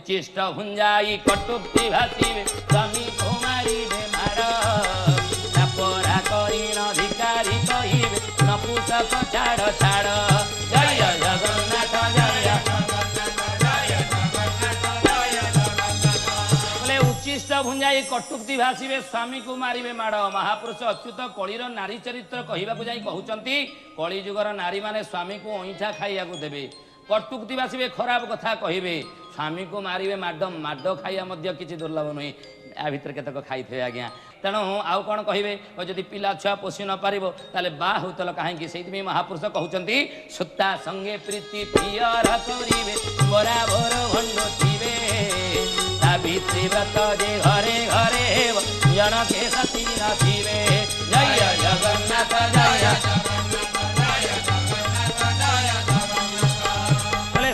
उच्चिष्ट भुंजाई कटुक्ति भाषिबे स्वामी को मारिबे मार परा करीन अधिकारी कहिबे नपुसक छाड़ छाड़ जय जगन्नाथ जय बोले उच्चिष्ट भुंजाई कटुक्ति भाषिबे स्वामी को मारिबे माड़ महापुरुष अच्युत कलिर नारी चरित्र कहवाक जाई कहउचंती कली जुगर नारी माने स्वामी को अईठा खाइया देबे कटुक्ति भाषिबे खराब कथा कहिबे स्वामी को मारिबे माड खाइया मध्य किछि दुर्लभ नुहे या भितर केतक खाइथे आज्ञा तेणु आउ कौन कहे जदि पिला छुआ पोषि न पार ताले बा होतल कहीं से महापुरुष कहते सुता संगे प्रीति पियर करिबे बराबर भंड थिबे सावित्री व्रत जे घरे घरे जन के सती नथिबे जय जगन्नाथ जय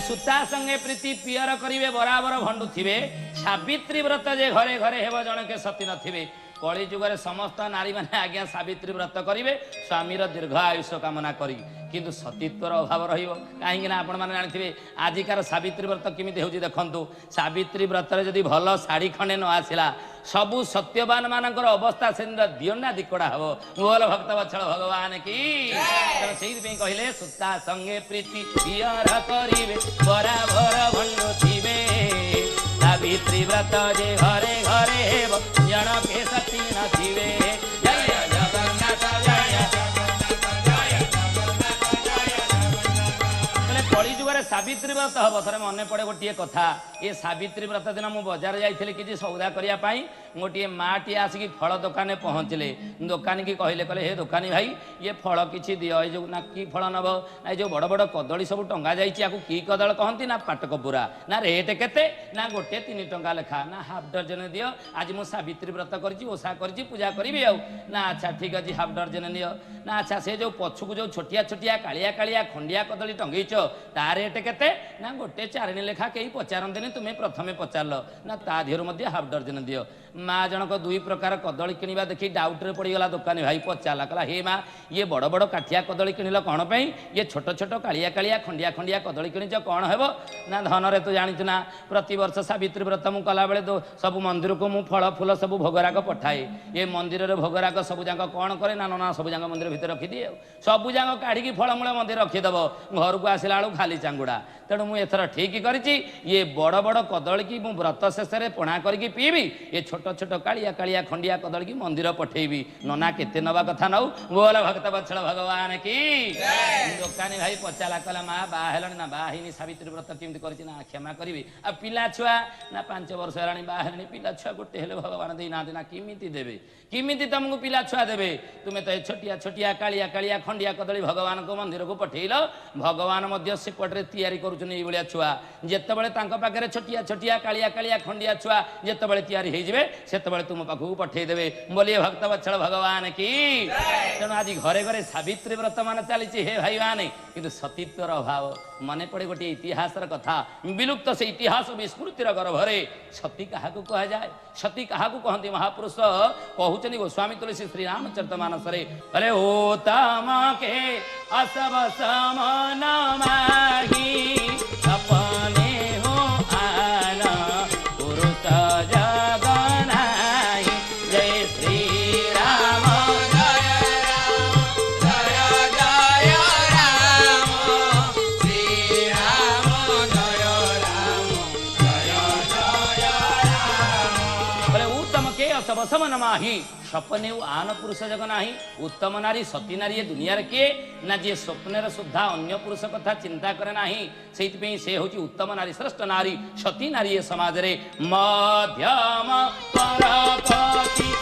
सुता संगे प्रीति पियर करिवे बराबर भंडु थिबे सावित्री व्रत जे घरे घरे हेब जन के सती नथिबे कली जुगरे समस्त नारी माने आज्ञा सावित्री व्रत करिवे स्वामीर दीर्घ आयुष कामना करी किंतु सतीत्वर अभाव रहिबो काहेकि ना आपण माने जानिथिबे आजिकार सावित्री व्रत किमिति होउची देखंतु सावित्री व्रत रे जदि भलो साड़ी खंडे न आसिला सबु सत्यवान मानकर अवस्था से दियना दिकड़ा हबो बोल भक्त वत्सल भगवान की सेहि पे कहिले सुता संगे प्रीति पियर करिवे बराबर भंडु थिबे सावित्री व्रत जे घरे घरे हेब जन के सती नथिबे जय जगन्नाथ जय कली जुगरे सावित्री व्रत हम थे मन पड़े गोटे कथा ये सावित्री व्रत दिन मुझे बजार जाइली किसी सौदा करने गोटे माटी आसिक फल दुकान पहुँचले दुकानी की कहले कहले हे दुकानी भाई ये फल किसी दियो ये जो ना कि फल नब ना जो बड़ बड़ कदली सब टंगा जाइए कि कदल कहती ना पाटकपुरा ना रेट केते ना गोटे 3 टंका लेखा ना हाफ डर्जन दियो आज मुझे सावित्री व्रत करी ओषा करी पूजा करी ना अच्छा ठीक अच्छे हाफ डर्जन दियो ना अच्छा से जो पछुक जो छोटिया छोटिया कालिया कालिया खंडिया कदली टंगेच ता रेट केते ना गोटे 4 लेखा कहीं पचारती तुम्हें प्रथमे पचार ना ता देहर हाफ डर्जन दियो माँ जनक 2 प्रकार कदली किणवा देखी डाउट्रे पड़गला दुकानी भाई पचारा कहला हे माँ ये बड़ बड़ काठिया कदली किणल कौन पे ये छोट छोट कालिया कालिया खंडिया खंडिया कदली किणीच कौन हे ना धन तू जानी ना प्रति वर्ष सावित्री व्रत मु कला बेले सब मंदिर को मु फल फूल सब भोगराग पठाए ये मंदिर में भोगराग सब जाक कौन करे ना ना सब जाक मंदिर भितर रखिदिए सब जाक काढ़ी फलमूल मंदिर रखीदेव घर को आसला बेलू खाली चांगुड़ा तेणु मुझे एथर ठीक करी ये बड़ बड़ कदली की मु व्रत शेष में पणा करके पीबी ये छोट छोट कालिया कालिया खंडिया कदली की मंदिर पठेबी नना केते नवा कथा नौ बोल भक्त वत्सल भगवान की दुकानी भाई पचारा कहला माँ बाहर ना बाहिनी सावित्री व्रत केमती कर क्षमा करी आ पिला छुआ ना 5 वर्ष है बाहर पिला छुआ गोटे हेले भगवान दे ना देना किमिति देवे किमिति तुमको पिला छुआ देवे तुम्हें तो छोटिया छोटिया कालिया कालिया खंडिया कदली भगवान को मंदिर को पठेल भगवान सेपटे तैयारी करुँच छुआ जितेबाला पाखे छोटिया छोटिया कालिया कालिया खंडिया छुआ जितेबाला तैयारी से तुम पाखक पठेदेवे बोलिए भक्त वत्सल भगवान की तेणु आज घरे घरे सावित्री व्रत मान चली हे भाई माने किंतु सतीत्वर अभाव मन पड़े गोटे इतिहास कथा विलुप्त से इतिहास विस्मृतिर गर्भरे सती क्या कह जाए सती क्या कहती महापुरुष कहते गोस्वामी तुलसी श्री रामचरितमानस अरे ओ तम के असव समान माही अपने हो आना पुरुष जगनाई जय श्री राम जय राम जय जय राम श्री राम जय राम जय जय राम बोले उत्तम के असव समान माही सपने आन पुरुष जग ना उत्तम नारी सती नारी ये दुनिया किए ना जी स्वप्न सुधा अन्य पुरुष कथा चिंता करे ना से हूँ उत्तम नारी श्रेष्ठ नारी सती नारी ये समाज रे मध्यम परपति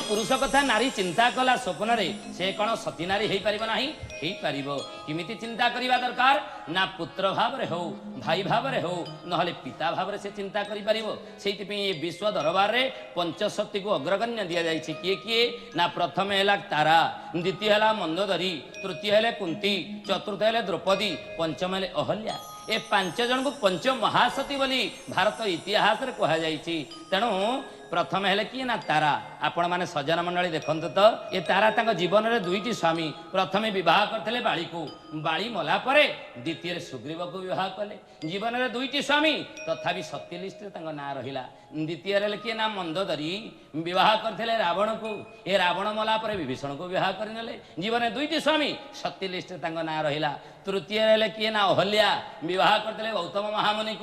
पुरुष कथा नारी चिंता कला स्वप्न से कौन सती नारी हो पार ना किमिति चिंता करने दरकार ना पुत्र भाव हो भाई भाव हो ना पिता भाव से चिंता कर विश्व दरबार में पंचशक्ति को अग्रगण्य दि जाए किए किए ना प्रथम है तारा द्वितीय है मंदोदरी तृतीय है कुंती चतुर्थ है द्रौपदी पंचम है अहल्या ए 5 जन को पंच महासती बोली भारत इतिहास रे कहा जायछि तेणु प्रथम है किए ना तारा आपण माने सज्जन मंडली देखंतु तो ये तारा तांग जीवन रे दुईटी स्वामी प्रथमे विवाह करथिले बाली को बाली मला परे द्वितीय सुग्रीव को विवाह कले जीवन रे दुईटी स्वामी तथापि सत्य लिस्ट रे तांग ना रहिला द्वितीय रे किए ना मंदोदरी विवाह करथिले रावण को ए रावण मला परे विभीषण को विवाह करनेले जीवन रे दुईटी स्वामी सत्य लिस्ट रे तांग ना रहिला तृतीय रे किए ना अहल्या विवाह करथिले गौतम महामुनि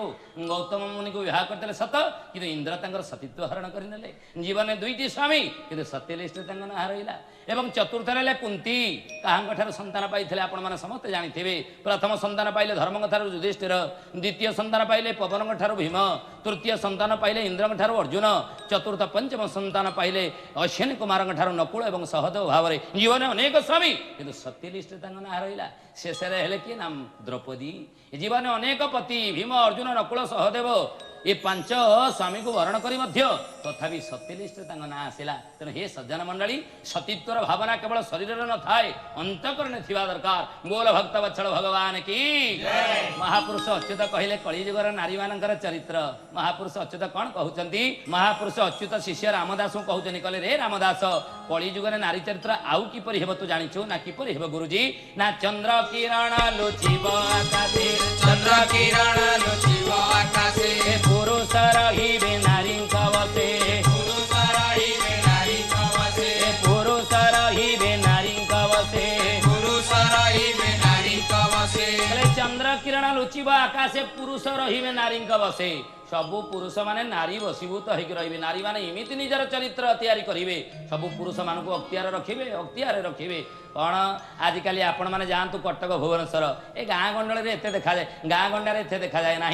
को विवाह करथिले सत किंतु इंद्र तांगर सतीत्व हरण करनेले जीवन में दुईटी स्वामी किंतु सत्य लिस्ट ना रहिला एवं चतुर्थ रे कुंती काहां संतान पाइथिले आपण माने समस्त जानिथिबे प्रथम संतान पाइले धर्मंग ठारू युधिष्ठिर द्वितीय संतान पाइले पवनंग ठारू भीम तृतीय संतान पाइले इंद्रंग ठारू अर्जुन चतुर्थ पंचम संतान पाइले अश्विनी कुमारंग ठारू नकुल एवं सहदेव भाव में जीवन में अनेक स्वामी किंतु सत्य लिस्ट ना रहिला शेष हेले किए नाम द्रौपदी जीवन में अनेक पति भीम अर्जुन नकुल सहदेव ये 5 स्वामी को वर्ण करी मध्य तथापि सत्य लिस्ट ना आसला तेणु हे सज्जन मंडली सतीत्वर भावना केवल शरीर न थाए अंतकरण थिबा दरकार बोल भक्त वत्सल भगवान की महापुरुष अच्युत कहले कलिजुगर नारी मानकर चरित्र महापुरुष अच्युत कौन कहउचंती महापुरुष अच्युत शिष्य रामदास कहउचनी कहले रे रामदास कलिजुगर नारी चरित्र आउ किपरि हेब तू जानिछु ना किपरि हेब गुरुजी ना चंद्र किरण लोचिब आकाशे चंद्र किरण लोचिब आकाशे पुरुष रहिबे नारी कवसे पुरुष रहिबे नारी कवसे पुरुष रहिबे नारी कवसे पुरुष रहिबे नारी कवसे चंद्र किरण लुचिब आकाशे पुरुष रहिबे नारी कवसे सबु पुरुष माने नारी बसीभूत होकर रहिबे नारी माने इमिति निजर चरित्र तैयारी करिवे सबु पुरुष मानक अख्तियार रखिबे कौन आजिकल आपण मैंने जातु कटक भुवनेश्वर ए गाँ गंडल में एत देखा जाए गाँ गंडार एत देखा जाए ना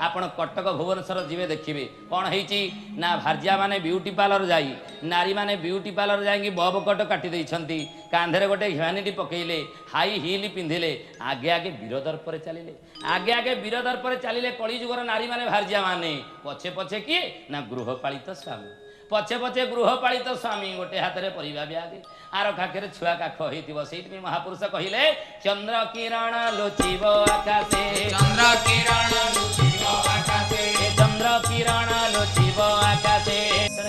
आपण कटक भुवनेश्वर जीवे देखिए कौन होती ना भार्या माने ब्यूटी पार्लर जाई नारी माने ब्यूटी पार्लर जाइए बब कट काटी देइछंती कांधे गोटे ह्यूमानिटी पकईले हाई हिल पिंधिले आगे आगे वीरदर्प चलिले आगे आगे वीरदर्प चलिले कलिजुगर नारी माने भार्या माने पछे पछे किए ना गृहपालित स्वामी पछे पछे गृहपालित स्वामी गोटे हाथ में परिवा ब्याग आर काखे छुआ काख होइतिबो सेइति महापुरुष कहिले चंद्र किरण लोचिब आकाशे चंद्र किरण लोचिब आकाशे चंद्र किरण लोचिब आकाशे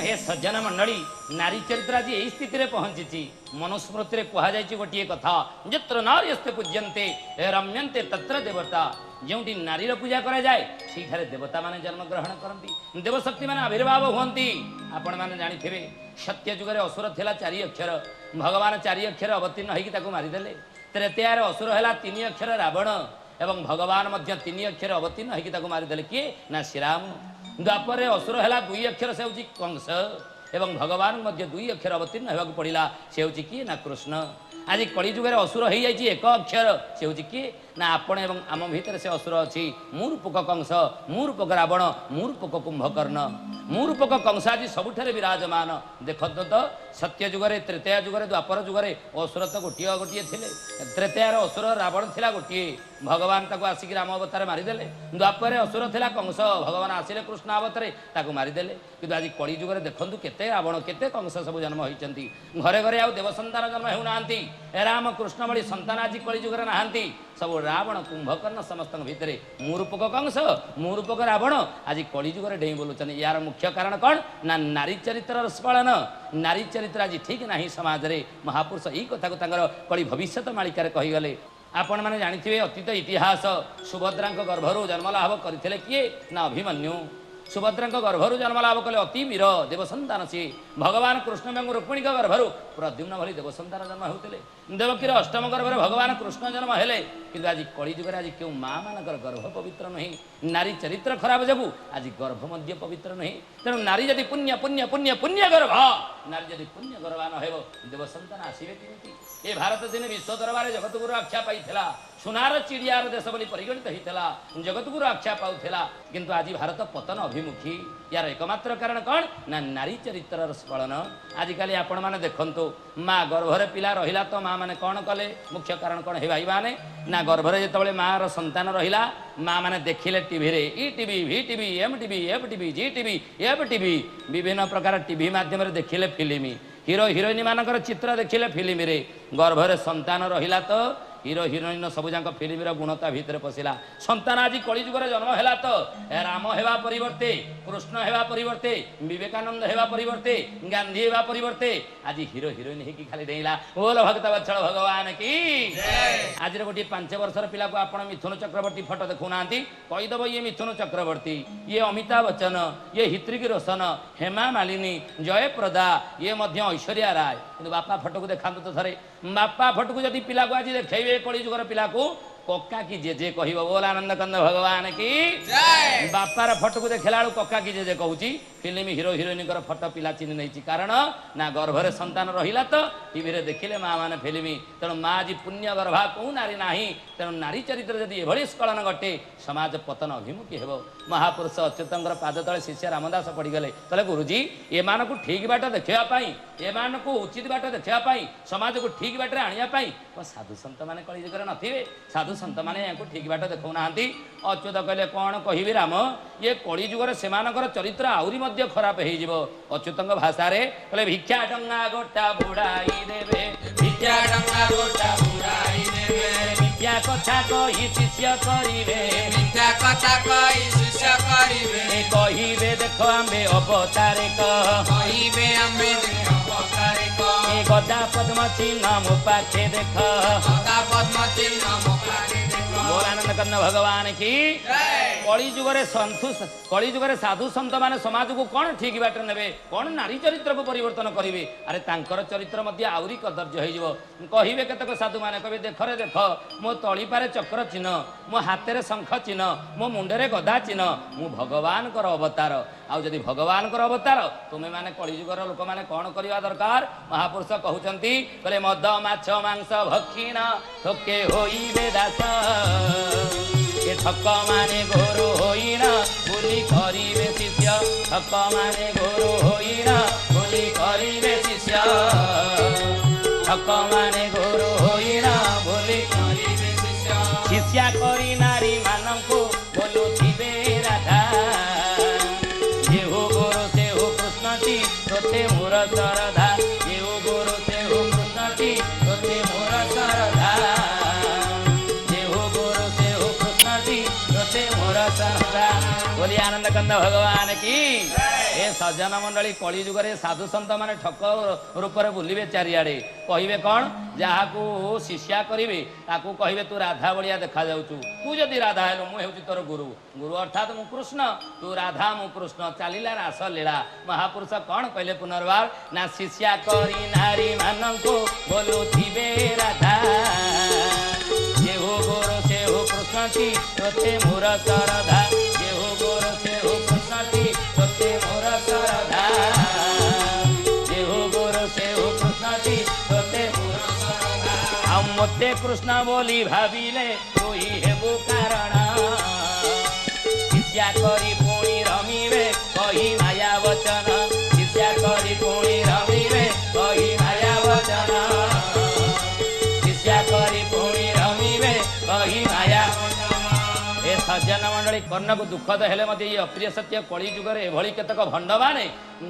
हे सज्जन मंडली नारी चरित्र आज यही स्थिति रे पहुंची मनुस्मृति रे कहा जायछि गोटिए कथा जत्र नार्यस्ते पूज्यन्ते रम्यन्ते तत्र देवता जोटी नारीर पूजा करा जाए सेठारे देवता माने जन्म ग्रहण करती देवशक्ति माने आविर्भाव होती आपण माने जानिथिबे सत्य जुगरे असुर थिला 4 अक्षर भगवान 4 अक्षर अवतीर्ण होइकि ताको मारिदेले त्रेतयार असुर हैला 3 अक्षर रावण एवं भगवान मध्य 3 अक्षर अवतीर्ण होइकि ताको मारिदेले किए ना श्रीराम द्वापर असुर हैला 2 अक्षर से होची कंस एवं भगवान मध्य 2 अक्षर अवतीर्ण होबाक पड़िला से होची किए ना कृष्ण आज कलिजुगर असुर हो जाए 1 अक्षर से हूँ किए ना आपण एवं आम भितर से असुर अच्छी मूर्पक कंस मूर्पक रावण मूर्पक कुंभकर्ण मूर्पक कंस आज सबुठे विराजमान देखते तो सत्य जुगरे त्रेतया जुगरे द्वापर जुगरे असुर तो गोटे गोटे थे त्रेतयार असुर रावण थिला गोटे भगवान ताको आसिक राम अवतार मारिदेले द्वापर असुर थिला कंस भगवान आसिले कृष्ण अवतार ताको मारिदेले किंतु आज कली जुगरे देखंतु केते रावण केते कंस सब जन्म होइचंती घरे घरे आउ देवसंतान जन्म हेउनांती राम कृष्ण भली संतान आज कली जुगरे नाहांती सब रावण कुंभकर्ण समस्त भितर मूर्पक कंस मूर्पक रावण आज कली जुगरे डेई बोलुचन यार मुख्य कारण कौन ना नारी चरित्र स्खलन नारी चरित्र आज ठीक ना समाज रे महापुरुष यही कथा को कली भविष्यत मालिकार कहीगले आपण मैंने जानिथिबे अतीत इतिहास सुभद्रा गर्भरू जन्मलाभ करथिले किए ना अभिमन्यु सुभद्रा गर्भरू जन्मलाभ कले अति वीर देवसंतान सी भगवान कृष्ण एवं रुक्मिणी गर्भरू प्रद्युम्न भली देवसंतान जन्म होते देवकीर अष्टम गर्भर भगवान कृष्ण जन्म हेले किंतु आज कली जुगर आज क्यों माँ मानकर गर्भ पवित्र नहीं नारी चरित्र खराब जबू आज गर्भ मध्य पवित्र नहीं तेणु नारी जदि पुण्य पुण्य पुण्य पुण्य गर्भ नारी जदि पुण्य गर्भा न हेब देवसंतान आसबे केमिति ए भारत दिन विश्व दरबार जगतगुरु आख्या पाई सुनार चिड़ियार देश बोली परिगणित होता जगतगुरु आख्या पाऊला किंतु आज भारत पतन अभिमुखी यार एकमात्र कारण कौन ना नारी चरित्र स्खलन आजिकल आपण मैंने देखु माँ गर्भर पिला रहा तो माँ मैंने कौन कले मुख्य कारण कौन है भाई मैंने ना गर्भर जो माँ र संतान रहा माँ मैंने देखिले टीवी रे E TV V TV M TV F TV G TV F TV विभिन्न प्रकार टीवी माध्यम देखिले फिल्म हिरो हिरोइन मानकर चित्र देखिले फिल्म रे गर्भर संतान रहा तो हिरो हिरोइन सबुजाक फिल्म गुणता भितर पशिला संतान आज कली जुगर जन्म है तो राम हेबा परिवर्ते कृष्ण हेबा परिवर्ते विवेकानंद हेबा परिवर्ते गांधी हेबा परिवर्ते आज हिरो हिरोइन होगी खाली डेला बोल भक्त वत्सल भगवान की आज गोटे 5 वर्षर पिला को आप मिथुन चक्रवर्ती फोटो देखुना कहीदेव ये मिथुन चक्रवर्ती ये अमिताभ बच्चन ये हित्रिक रोशन हेमा मालिनी जयप्रदा ये ऐश्वर्या राय कि बापा फोटो को देखा तो थे बापा फोटो को जब पिला को आज देखे कली जुगर पिला को कक्का की जेजे कह बोल आनंद कंद भगवान की बापार फोटो को देखला कक्का की जेजे कहूँ फिल्म हिरो हिरोइन फोटो पिला चिन्ह नहीं कारण ना गर्भर संतान रहा तो टीवी रे देखिले माँ मैंने फिल्म तेणु माँ आज पुण्य गर्भा कौ नारी ना तेणु नारी चरित्र जदि एभली स्खलन घटे समाज पतन अभिमुखी हेब महापुरुष अच्युतंकर पाद तले शिष्य रामदास पड़गले तेरे गुरुजी एमान को ठीक बाट देखापी एमान को उचित बाट देखापी समाज को ठीक बाटे आने साधु सत मैंने कली जुगर नथिबे साधु सत मैंने या ठीक बाट देखा अच्युत कहले कौन कहबी राम ये कली जुगर से चरित्र आहरी खराब हो अच्युत भाषा कहले भिक्षा डंगा गोटा बुड़ाई देवे भिक्षा डंगा गोटा बुड़ाई देवे मिथ्या कथा कही शिष्य करिवे मिथ्या कथा कही शिष्य करिवे कहिबे देख आम्बे अवतारे कहिबे आम्बे अवतारे ए गदा पद्म चिन्ह मो पाखे देख गदा पद्म चिन्ह मो पाखे देख बोल आनंद कन्न भगवान की कली जुगरे कली जुगरे साधु संत माने समाज को कौन ठीक बाटे नेबे कौन नारी चरित्र को परिवर्तन करिवे अरे तांकर चरित्र मध्य आउरी कदर्य हो कहिबे केतक साधु माने कहबे देख रे देख मो तली पारे चक्र चिन्ह मो हाथे शंख चिन्ह मो मुंडे गदा चिन्ह मु भगवान अवतार आउ जदि भगवान अवतार तुमे माने कली जुगर लोक माने कौन करवा दरकार महापुरुष कहउचंती कहले मद माछ मांस भक्षिण थोके होइबे दास ये ठक माने घोर होइना बोली करिबे शिष्य ठक माने घोर होइना बोली करिबे शिष्य ठक माने घोर होइना बोली करिबे शिष्य शिष्या करी नारी मानंको बोलुथिबे राधा जेहु गुरु सेहु कृष्णटी तोते मोर श्रद्धा जेहु गुरु सेहु कृष्णटी तोते मोर श्रद्धा जेहु गुरु सेहु कृष्णटी तोते मोर श्रद्धा बोली आनंद कंद भगवान की ए सज्जन मंडली कली जुगरे साधु संत माने ठक रूप में बुलवे चारिआडे कहिबे कौन जहाकू शिष्या करिवे ताकू कहिबे तू राधा बलिया देखा जाउचु तू जदि राधा हेलो मु हेउची तोर गुरु गुरु अर्थात मु कृष्ण तू राधा मु कृष्ण चालिला रास लीला महापुरुष कौन कहले पुनर्बार ना शिष्या करी नारी मानंको बोलुथिबे राधा जेहु गुरु सेहु कृष्णटी तोते मोर श्रद्धा जेहु गुरु सेहु कृष्णटी तोते मोर श्रद्धा जेहु गुरु सेहु कृष्णटी तोते मोर श्रद्धा आ मते कृष्ण बोली भाविले तू ही हेबु कारण शिष्या करी पुणी रमिवे कही माया वचन शिष्या करी पुणी रमिवे कही माया वचन शिष्या करी पुणी रमिवे कही माया ए सज्जन मंडली कर्ण को दुखद हेले मत ये अप्रिय सत्य कली जुगर एभली केतक भंड माने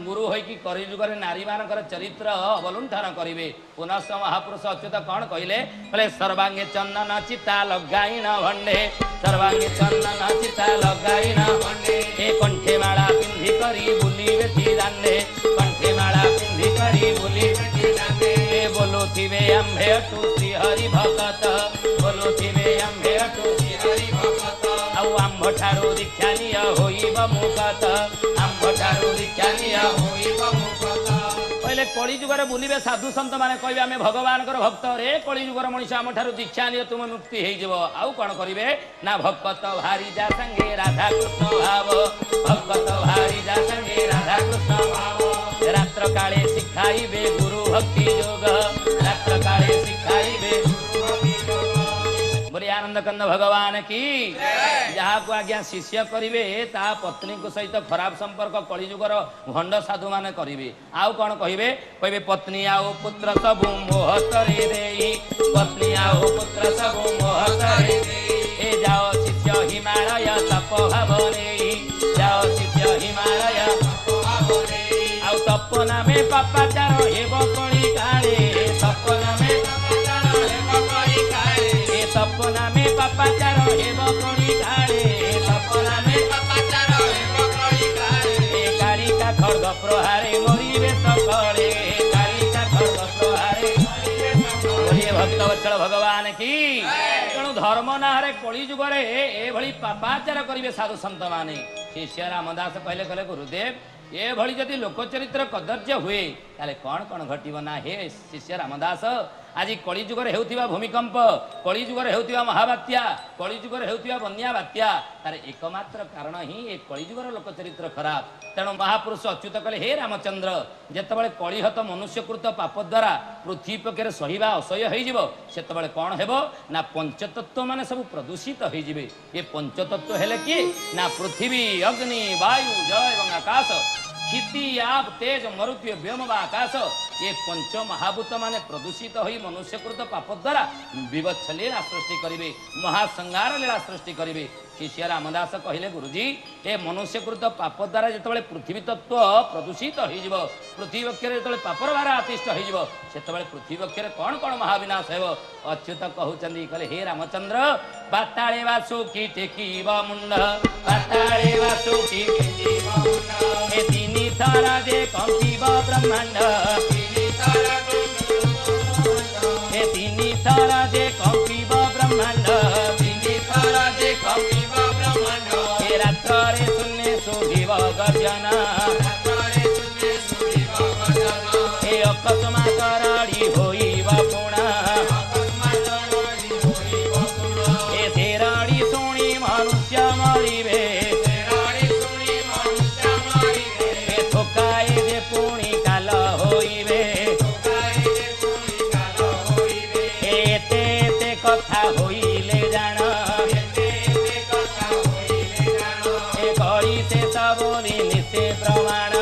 गुरु होइकी कली जुगर नारी मानकर चरित्र अवलुंठन करिवे पुनः महापुरुष अच्युत कौन कहले कहले सर्वांगे चंदन चिता लगाइन भंडे सर्वांगे चंदन चिता लगाइन भंडे ए कंठे माला पिंधि करी बुली बेठी दांडे कंठे माला पिंधि करी बुली बेठी दांडे ए बोलुथिबे आम्भे अटु श्री हरि भगत बोलुथिबे आम्भे अटु श्री हरि भगत आउ आम्भ ठारू दीक्षा निय होइब मुखत आम्भ ठारू दीक्षा निय होइब मुखत कहले कली जुगर बुलिबे साधु सन्त माने कहबे आमे भगवान भक्त रे कली जुगर मनुष्य आम ठारू दीक्षा नियो तुम मुक्ति हो जिवो आउ कौन करिवे ना भक्त भारी जा संगे राधा कृष्ण भाव भक्त भारी जा संगे राधा कृष्ण भाव रात्र काले शिखाइबे गुरु भक्ति योग रात्र काले शिखाइबे बोले आनंद कंद भगवान की जहाँ को आज्ञा शिष्य करिवे ता पत्नी को सहित खराब संपर्क कली जुगर भंड साधु माने करिवे आउ कौन कहिवे कहबे पत्नी आउ पुत्र सबु मोहतरे देई पत्नी आउ पुत्र सबु मोहतरे देई ए जाओ शिष्य हिमालय तप भावने जाओ शिष्य हिमालय आउ तपना में पापाचार हेब कली काले तपना में सपना में पापाचार हेब कली काले सपना में पापाचार हेब कली काले कालिका खड्ग प्रहारे मरिबे सकले कालिका खड्ग प्रहारे बोलिए भक्तवत्सल भगवान की तेणु धर्म नारे कली जुगरे एभली पापाचार करिवे साधु संत माने शिष्य रामदास कहले कहले गुरुदेव ए भली जदि लोकचरित्र कदर्य हुए ताले कौन कौन घटिब ना हे शिष्य रामदास आज कली जुगरे हेउथिबा भूमिकंप कली जुगरे हेउथिबा महाबात्या कली जुगरे हेउथिबा बन्या बात्या तार एकमात्र कारण ही ए कली जुगर लोकचरित्र खराब तेणु महापुरुष अच्युत कहले हे रामचंद्र जेतबळे कलिहत मनुष्यकृत पाप द्वारा पृथ्वी पक्षे सहिबा असह्य होइजिबो सेतबळे कौन हेबो ना पंचतत्व माने सब प्रदूषित होइजिबे ए पंचतत्व हेले कि ना पृथ्वी अग्नि वायु जल एवं आकाश क्षिति आप तेज मरुत्व व्योम व आकाश ये पंच महाभूत माने प्रदूषित होई मनुष्यकृत पाप द्वारा विवत्स लीला सृष्टि करिवे महासंहार लीला सृष्टि करिवे शिष्य रामदास कहले गुरुजी ए मनुष्यकृत पाप द्वारा जेतबळे पृथ्वी तत्व प्रदूषित होइजिवो पृथ्वी वक्षरे जेतबळे पापर भार आतिष्ठ होइजिवो सेतबळे पृथ्वी वक्षरे कोन कोन महाविनाश हेबो अच्युत कहउचंदी कहले हे रामचंद्र पाताळे वासु की टेकीब मुंड पाताळे वासु की टेकीब मुंड ए तिनी थारा जे कंपीब ब्रह्मांड ए तिनी थारा जे कंपीब ब्रह्मांड तिनी थारा जे कंपीब ब्रह्मांड ए रात्रे शून्य सुधिब गर्जन रात्रे शून्य सुधिब गर्जन ए अकस्मात कराड़ी होइब पुणा अकस्मात कराड़ी होइब पुणा ए तेराड़ी सुनी मनुष्य मरिबे तेराड़ी सुनी मनुष्य मरिबे ए थोकाए जे पुणी काल होइबे थोकाए जे पुणी काल होइबे एते एते कथा होइले जान एते एते कथा होइले जान ए करी से सबोनी नित्य प्रमाण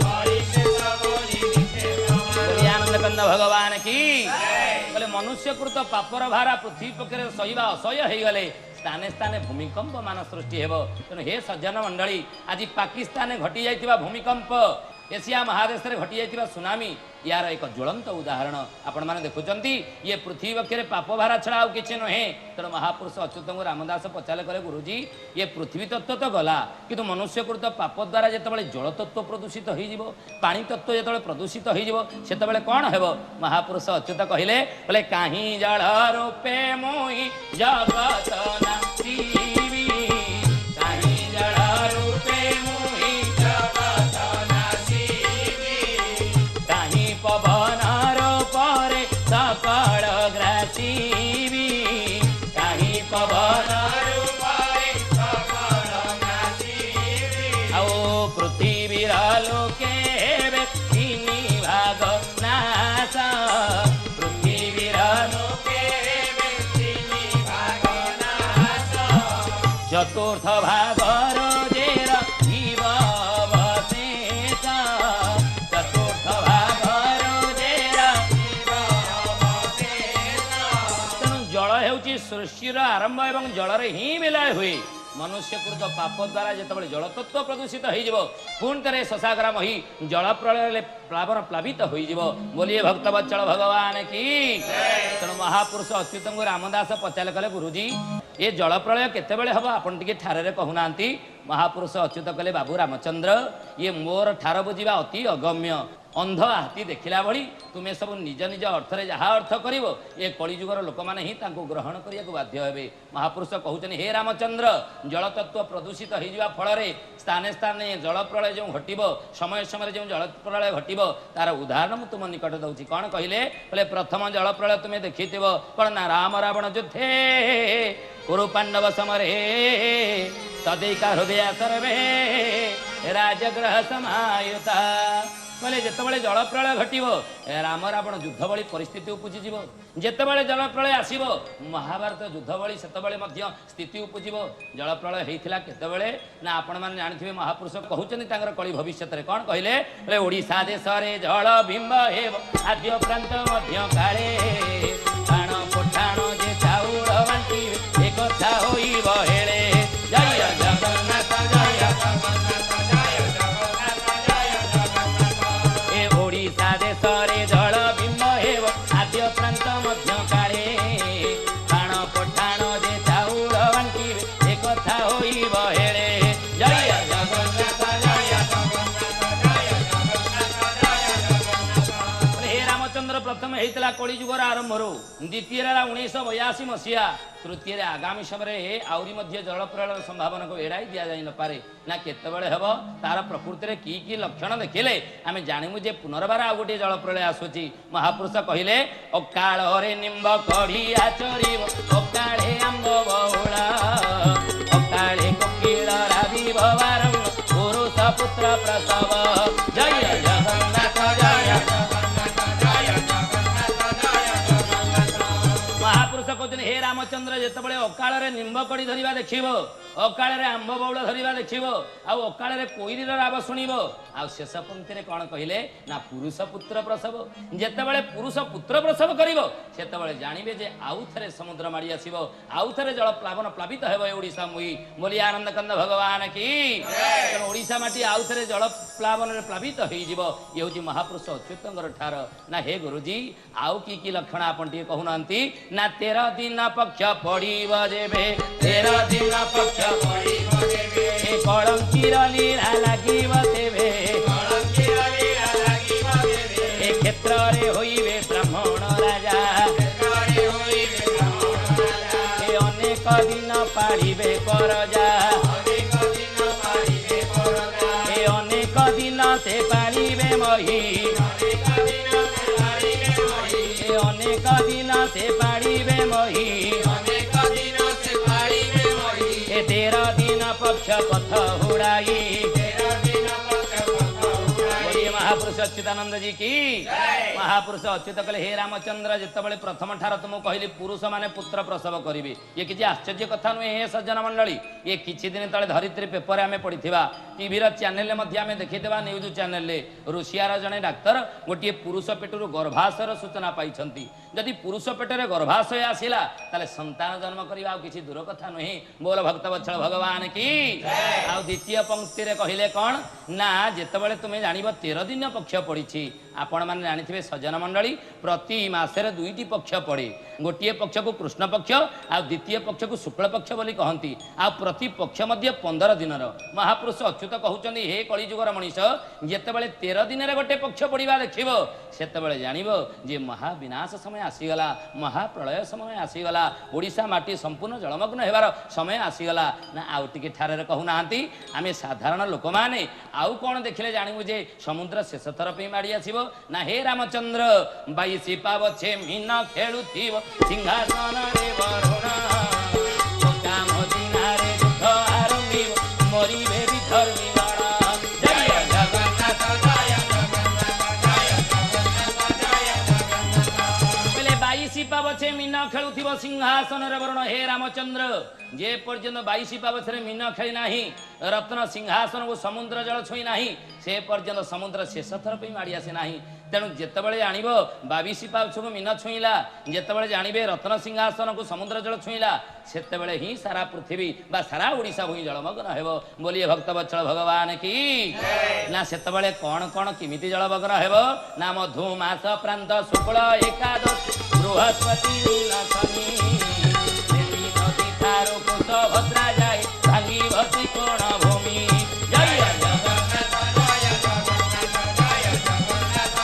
करी से सबोनी नित्य प्रमाण आनंद कंद भगवान की बोले मनुष्यकृत पापर भारा पृथ्वी पक्षे सहिबा असह्य हो गले स्थाने स्थाने भूमिकंप मान सृष्टि हेब तेणु हे सज्जन मंडली आज पाकिस्तान घटी जाइतिबा भूमिकंप एशिया महादेश में घटी जाइतिबा सुनामी यार एक ज्वलंत उदाहरण आपण माने देखुचंती ये पृथ्वी वक्षरे पाप भारा छड़ा आउ किछि नहे तेणु महापुरुष अच्युत रामदास पचारे कले गुरुजी ये पृथ्वी तत्व तो गला किंतु मनुष्यकृत पाप द्वारा जेतबळे जल तत्व प्रदूषित होई जिवो पानी तत्व जेतबळे प्रदूषित होई जिवो सेतबळे कोन हेबो महापुरुष अच्युत कहिले बोले काहि जल रूपे मोहि जगत नासीबी काहि जल रूपे मोहि जगत नासीबी काहि पवनर परे सकल ग्रासीबी काहि पवनर परे सकल ग्रासीबी आओ पृथ्वीर लोके हेबे तिनि भाग नाश पृथ्वीर लोके हेबे तिनि भाग नाश चतुर्थ भागर जेर जीव अवशेष चतुर्थ भागर जेर जीव अवशेष तेणु जल हेउची सृष्टिर आरंभ एवं जलरे ही विलय हुए मनुष्यकृत पाप द्वारा जितेबाला जल तत्व प्रदूषित हो पुणी थे शशाग्राम ही जल प्रलय प्लावन प्लावित हो बोलिए भक्तवत्सल भगवान की तेणु महापुरुष अच्युत रामदास पचारे कले गुरुजी ये जल प्रलय केतेबेले हम आपन टिके ठारे कहूना महापुरुष अच्युत कले बाबू रामचंद्र ये मोर ठार बुझा अति अगम्य अंध हाथी देखला भली तुमे सब निज निज अर्थरे जहाँ अर्थ करिव ए कलिजुगर लोक मैंने ही ग्रहण करने को बाध्य हेबे। महापुरुष कहते हे रामचंद्र जल तत्व प्रदूषित हो फल स्थाने स्थाने जल प्रलय जो घटब समय समय जो जल प्रलय घटब तार उदाहरण मुझे तुम निकट दूसरी कौन कहले बोले प्रथम जल प्रलय तुम्हें देखी कौन ना राम रावण युद्धे कुरु पांडव समरे तदैका हृदय सर्वे राजग्रह समायुता कहले जितेबाला जल प्रलय घटव राम रावण युद्ध भली परिस्थिति उपजीव जितेबाला जल प्रलय आसब महाभारत युद्ध भली से स्थिति उपजीव जल प्रलय होता केतबेले ना आपण मैंने जानते महापुरुष कहते कली भविष्य कौन कहले ओडिशा देश में जल बिंब हेब आद्य प्रांत काले प्राण पठाण जे चाउल बांटी एक कथा होइब हेले जय जगन्नाथ जय ओडिशा देश रे जल बिंब हेब आद्य प्रांत काले प्राण पठाण जे चाउल बांटी एक कथा होइब हेले जय जगन्नाथ जय हे रामचंद्र प्रथम होता कलिजुगर आरंभ द्वितीय 1982 मसीहा तृतीय आगामी समय आहरी जल प्रलय संभावना को एड़ाई दि जाई न पारे ना केतबेले हेब तार प्रकृति में की लक्षण देखिले आम जानमु जे पुनर्बार आ गोटे जल प्रलय आसुची। महापुरुष कहले अकाल रे निम्ब कढ़िया चरिब अकाले आंब बहुला अकाले कोकिल राविब बारम पुरुष पुत्र प्रसव जय जगन्नाथ जय महापुरुष कहते हे रामचंद्र जितेबाला अकाल निम्ब कड़ी धरवा देखिब अकाल आंब बौल धरवा देखिब आकाल कोईर राव शुणव शेष पंक्ति कौन कहले ना पुरुष पुत्र प्रसव जितेबाला पुरुष पुत्र प्रसव करिवो सेतेबाला जानिबे जे आउ थरे समुद्र माड़ी आसीबो आउ थरे जल प्लावन प्लावित हेबो ओडिशा मुई बोली आनंद कंद भगवान की ओडिशा माटी आउ थरे जल प्लावन रे प्लावित होई जिवो ये होची महापुरुष अच्युतंगर ठार ना हे गुरुजी आउ की लक्षण आपन टी कहउनांती ना 13 दिन पक्ष पड़ीब जेबे 13 दिन पक्ष पड़ीब जेबे कलंकीर लीला लागिब तेबे कलंकीर लीला लागिब तेबे ए क्षेत्र रे होइबे ब्राह्मण राजा क्षेत्र रे होइबे ब्राह्मण राजा ए अनेक दिन पाड़ीबे करजा अनेक दिन पाड़ीबे करजा ए अनेक दिन से पाड़ीबे मही अनेक दिन से पाड़ीबे मही ए अनेक दिन से पाड़ीबे मही अनेक दिन से पाड़ीबे मही ए 13 दिन पक्ष पथ हुड़ाई 13 दिन पक्ष पथ हुड़ाई महापुरुष अच्युतानंद जी की महापुरुष अच्युत कहले हे रामचंद्र जितेबाला प्रथम ठार तुम कहली पुरुष माने पुत्र प्रसव करिवे ये किछि आश्चर्य कथा नुहे हे सज्जन मंडली ये किछि दिन तले धरित्री पेपर आमे पढ़िथिबा टीवी रो चैनल मध्ये आमे देखिथिबा न्यूज चैनल रे रुसियार जने डाक्टर गोटे पुरुष पेटरू गर्भाशयर सूचना पाइछंती यदि पुरुष पेटरे गर्भाशय आसिला ताले संतान जन्म करिवा आ किछि दूर कथा नुहे बोल भक्तवत्सल भगवान की आ द्वितीय पंक्ति रे कहिले कोन ना जेतेबाला तुमे जानिबो 13 दिन पक्ष पड़ी आपण मैंने जानी सज्जन मंडली प्रति मासरे 2टी पक्ष पड़े गोटे पक्ष को कृष्ण पक्ष आ द्वितीय पक्ष को शुक्ल पक्ष बोली कहती आ प्रति पक्ष मध्य 15 दिन महापुरुष अच्युत कहते हे कलिजुगर मनीष जितेबाला 13 दिन गोटे पक्ष पड़ा देखिब सेतेबाला जानिब जे महाविनाश समय आसीगला महाप्रलय समय आसीगला ओडिशा माटी संपूर्ण जलमग्न हेबार समय आसीगला ना आउ टिके ठारे कहूना आम साधारण लोक मैंने आउ कौन देखिले जानबू जे समुद्र शेष थर पे माड़ी आसीब ना हे रामचंद्र 22 पावछे मीन खेलुथिब सिंहासन रे वरुण काम दिनारे युद्ध आरंभिब मरिबे विधर्मी गण जय जगन्नाथ जय जगन्नाथ जय जगन्नाथ जय जगन्नाथ बोले 22 पावछे मीन खेलुथिब सिंहासन रे वरुण हे रामचंद्र जे पर्यंत 22 पावछरे मीन खेली नाही रत्न सिंहासन को समुद्र जल छुई नाही से पर्यंत समुद्र शेष थर पे माड़ी आसे नाही तेणु जितेबाला जानिब 22 पावछ को मीन छुईला जितेबाला जानिबे रत्न सिंहासन को समुद्र जल छुईला सेतेबाला ही सारा पृथ्वी बा सारा ओडिशा भूमि जलमग्न हेबो बोलिए भक्तवत्सल भगवान की ना सेतेबाला कौन कौन किमिति जलमग्न हेबो ना मधुमास प्रांत शुक्ल एकादश बृहस्पति नील शनि नदी थारो कुश भद्रा जाय भांगी भसी कोण भूमि जय जगन्नाथ जय जगन्नाथ जय जगन्नाथ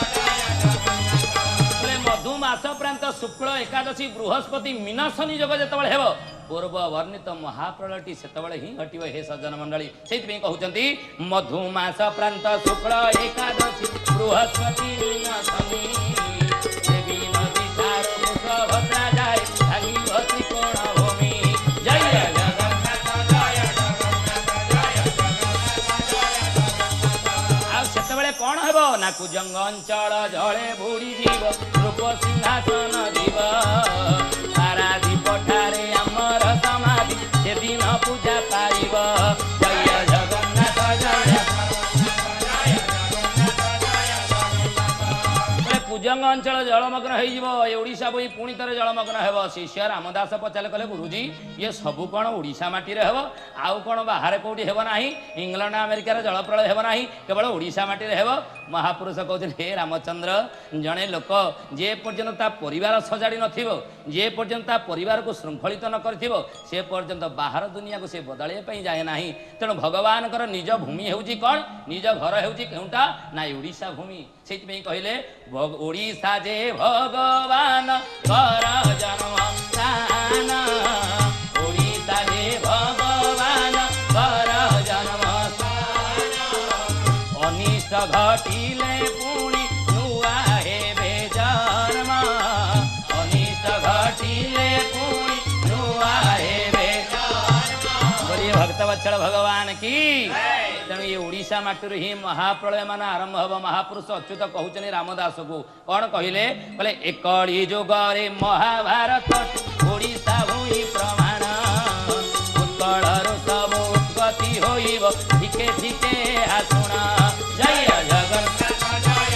शुक्ल एकादशी बृहस्पति मीनशनि जोग जितेबाला हेब पूर्व वर्णित महाप्रलयटी सेतबेले ही घटिव हे सज्जन मंडली से कहते मधुमास प्रांत शुक्ल एकादशी बृहस्पति मीनशनि देवी नदी भद्रा जाए त्रिकोण भूमि जय जगन्नाथ जय सेतबेले कौन हेब ना कुजंग अंचल जले बुड़ी जीव रूप सिंहासन जीव पारादीप ठारे आमर समाधि से दिन पूजा पाइब जय जगन्नाथ जय कुजंग अंचल जलमग्न होशा बोई पुणी थे जलमग्न हेब शिष्य रामदास पचारे कहले गुरुजी ये सबू कौन ओडिशा माटी हेब आउ कौन बाहर कौटी हेब ना इंग्लैंड अमेरिकार जल प्रलय हेब ना केवल ओडिशा माटी हेब महापुरुष कहते हे रामचंद्र जड़े लोक जे पर्यंत ता परिवार सजाड़ी नथिबो जे पर्यंत ता परिवार को श्रृंखलित न करथिबो से पर्यंत बाहर दुनिया को से बदलैया पई जाए नाही तेणु भगवान कर निज भूमि हेउची कौन निज घर हेउची केउटा ना ओडिशा भूमि सेति पई कहले ओडिशा जे भगवान कर जन्म स्थान ओडिशा जे भगवान कर जन्म स्थान अनिष्ट घटिले पुणी नुआ हेबे जन्म अनिष्ट घटिले पुणी नुआ हेबे जन्म बोलिए भक्तवत्सल भगवान की तेणु ये ओडिशा माटी ही महाप्रलय मान आरंभ हम महापुरुष अच्युत कहते रामदास को कौन कहले कहले एकड़ी जुगरे महाभारत ओडिशा भूमि प्रमाण उत्कल सब उत्पत्ति होइब ठीके ठीके हासुणा जय जगन्नाथ जय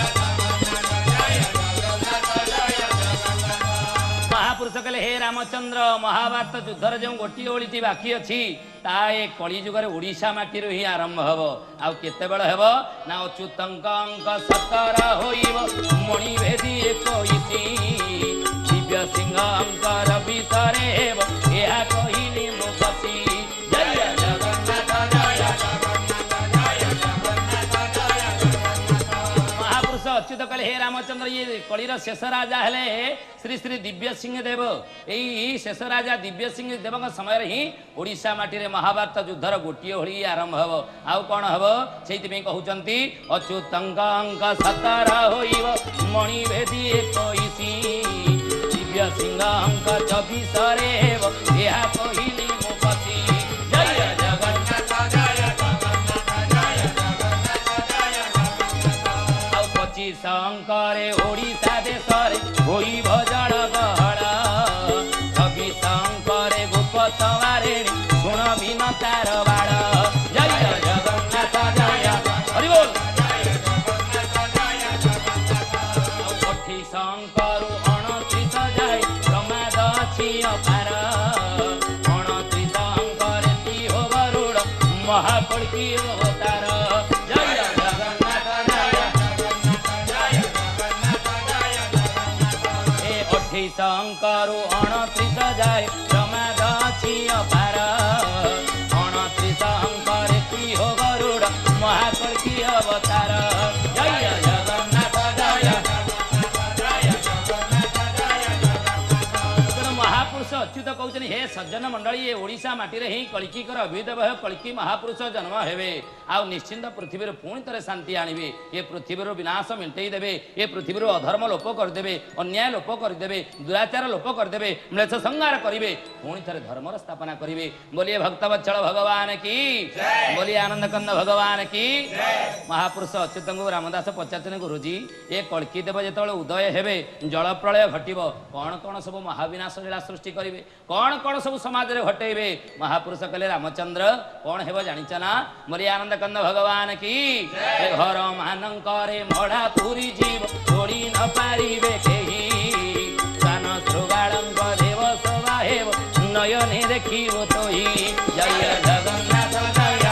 महापुरुष कहले हे रामचंद्र महाभारत युद्धर जो गोटे ओळीटी बाकी अच्छी ता ए कली जुगरे ओडिशा माटी ही आरंभ हब आउ केते बेल हेब ना अच्युतंक अंक 17 होइब मणिभेदी 21 दिव्य सिंह अंकर वितरे हेब एहा कहिली मुखसी जय जगन्नाथ जय महापुरुष अच्युत कहले हे रामचंद्र ये कलीर शेष राजा हेले श्री श्री दिव्य सिंह देव यही शेष राजा दिव्य सिंह देव समय ही ओडिशा माटी रे महाभारत युद्धर गोटे होली आरंभ हब आउ कौन हम से कहते अच्युतंक अंक 17 होइब मणिभेदी 21 दिव्य सिंह अंक 24 रे हेब एहा कहिली मुपति जय जगन्नाथ जय आउ 25 अंक रे ओडिशा देश रे होइब जल गहळ 26 अंक रे गोपत वारेणी गुण बिन तार बाड़ जय जगन्नाथ जय हरि बोल 28 अंकरु 29 जाए प्रमाद अछि अपार 29 अंकरे ती हो गरुड़ महाकल्की अवतार जय जगन्नाथ जय ए 28 अंकरु 29 जाए प्रमाद अछि अपार 29 अंकरे ती हो गरुड़ महाकल्की अवतार जय जगन्नाथ जय महापुरुष अच्युत कहते हे सज्जन मंडली ये ओडिशा माटी रे ही कल्कीकर अभ्युदय कल्की महापुरुष जन्म हेबे आ निश्चिंत पृथ्वी पुणी थे शांति आणवे ये पृथ्वी विनाश मेटाई देवे ये पृथ्वी अधर्म लोप करदे अन्याय लोप करदे दुराचार लोप करदे म्लेच्छ संहार करेंगे पुणी थे धर्मर स्थापना करेंगे बोलिए भक्तवत्सल भगवान की बोलिए आनंद कंद भगवान की महापुरुष अच्युत को रामदास पचारे गुरुजी ये कल्की देव जो उदय हेबे जल प्रलय घटव कौन कौन सब महाविनाश लीला सृष्टि करेंगे कौन कौन सब समाज में घटेबे महापुरुष कहले रामचंद्र कौन हेब जानिच ना बोलिए आनंद कंद भगवान की घर मानकरे मढ़ा पुरी जीव छोड़ी न पारिबे केही कान श्रुगाड़ंक देव सभा हेब नयने देखिबो तोही जय जगन्नाथ जय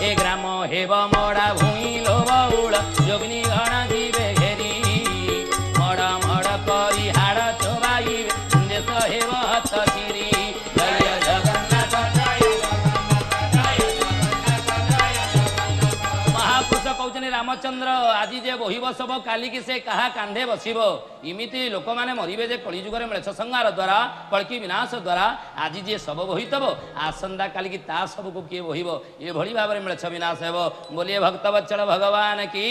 ए ग्राम हेब मड़ा भूई लो बहुल जोगिनी घण जीवे घेरी मड़ मड़ करी हाड़ चोबाइबे देश हेब हत चिरी जय जगन्नाथ जय महापुरुष कहते राम रामचंद्र आज जे बोहिब सब काली की से कहा कांधे बसिब इमिति लोक माने मरिबे जे कलिजुगर मेष संहार द्वारा कल्कि विनाश द्वारा आज जे सब बोहितब आसंदा काली की ता सब को किए बोहिब ये भली भाव मेष विनाश हेब बोलिए भक्तवत्सल भगवान की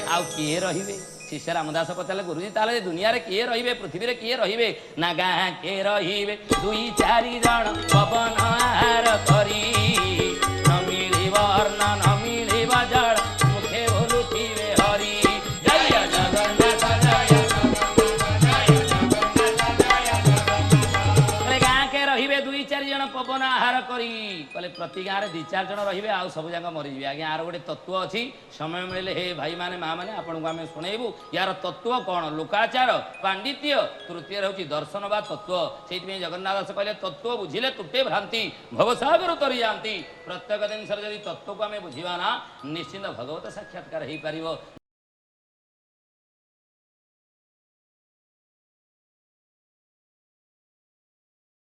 आउ किए रहिबे शिष्य रामदास पचारे गुरुजी ताले दुनिया रे किए रहिबे पृथ्वी रे किए रहिबे ना गाँ के रहिबे दुई चारि जण पवन आहार करी न मिलिब अन्न न मिलिब जल मुखे बोलुथिबे हरि जय जगन्नाथ गाँ के रहिबे दुई चारि जण पवन आहार करी कहले प्रति गाँव दी चार जण रहिबे आउ सब जाक मरीजे आज्ञा यार गोटे तत्व अच्छी समय मिले हे भाई माने माँ मैंने आपको आम शुणेबू यार तत्व कौन लोकाचार पांडित्य तृतीय हूँ दर्शन बा तत्व से जगन्नाथ दास कहले तत्व बुझिले तुटे भ्रांति भवसागर तरी जाती प्रत्येक जिन तत्व को आम बुझा ना निश्चिंत भगवत साक्षात्कार हो पार।